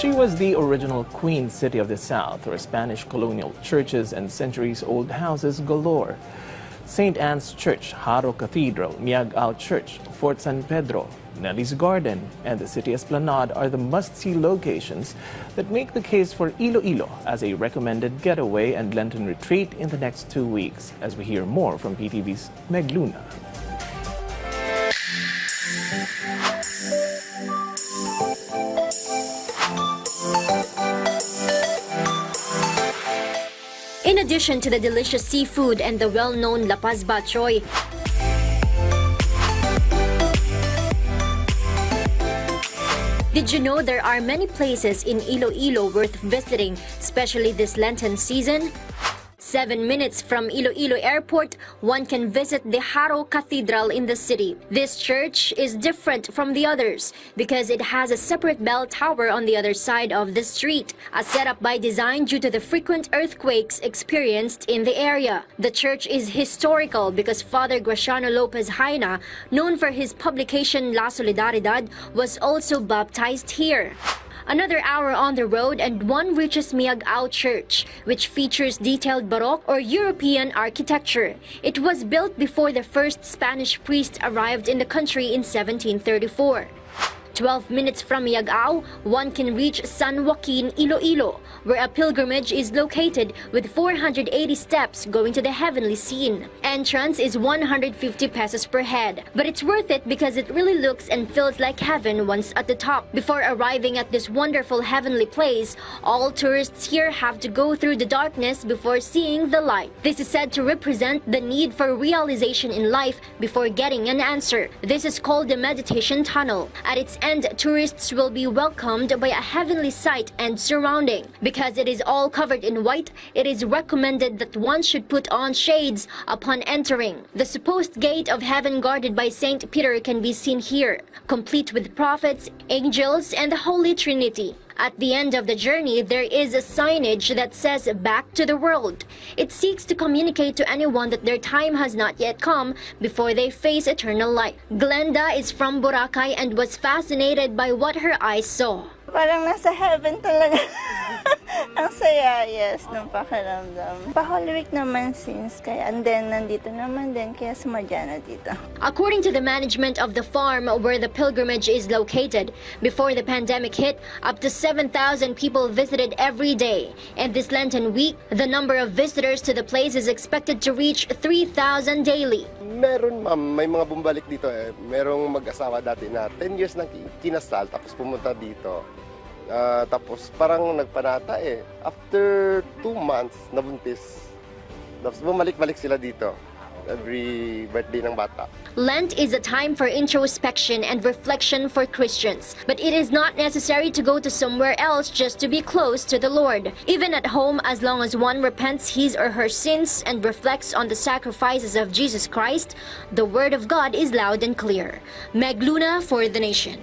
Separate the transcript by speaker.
Speaker 1: She was the original Queen City of the South, where Spanish colonial churches and centuries-old houses galore. St. Anne's Church, Haro Cathedral, Miagao Church, Fort San Pedro, Nelly's Garden, and the City Esplanade are the must-see locations that make the case for Iloilo as a recommended getaway and Lenten retreat in the next 2 weeks, as we hear more from PTV's Meg Luna.
Speaker 2: In addition to the delicious seafood and the well-known lapas bachoy, did you know there are many places in Iloilo worth visiting, especially this Lenten season? 7 minutes from Iloilo Airport, one can visit the Haro Cathedral in the city. This church is different from the others because it has a separate bell tower on the other side of the street, a setup by design due to the frequent earthquakes experienced in the area. The church is historical because Father Graciano Lopez Jaina, known for his publication La Solidaridad, was also baptized here. Another hour on the road and one reaches Miagao Church, which features detailed Baroque or European architecture. It was built before the first Spanish priest arrived in the country in 1734. 12 minutes from Miagao, one can reach San Joaquin, Iloilo, where a pilgrimage is located with 480 steps going to the heavenly scene. Entrance is 150 pesos per head, but it's worth it because it really looks and feels like heaven once at the top. Before arriving at this wonderful heavenly place, all tourists here have to go through the darkness before seeing the light. This is said to represent the need for realization in life before getting an answer. This is called the meditation tunnel. At its end, tourists will be welcomed by a heavenly sight and surrounding. Because it is all covered in white, it is recommended that one should put on shades upon entering. The supposed gate of heaven guarded by Saint Peter can be seen here, complete with prophets, angels, and the Holy Trinity. At the end of the journey, there is a signage that says "Back to the World." It seeks to communicate to anyone that their time has not yet come before they face eternal life. Glenda is from Boracay and was fascinated by what her eyes saw.
Speaker 3: Parang nasa heaven talaga. Ang saya, yes, ng pakiramdam. Pa-Holy Week naman since, kaya and then nandito naman din, kaya sumadya na dito.
Speaker 2: According to the management of the farm where the pilgrimage is located, before the pandemic hit, up to 7,000 people visited every day. And this Lenten week, the number of visitors to the place is expected to reach 3,000 daily.
Speaker 4: Meron ma'am, may mga bumalik dito eh. Merong mag-asawa dati na 10 years na kinasal tapos pumunta dito. Tapos parang nagpanata eh. After 2 months, nabuntis. Tapos bumalik-balik sila dito. Every birthday ng bata.
Speaker 2: Lent is a time for introspection and reflection for Christians. But it is not necessary to go to somewhere else just to be close to the Lord. Even at home, as long as one repents his or her sins and reflects on the sacrifices of Jesus Christ, the Word of God is loud and clear. Meg Luna for The Nation.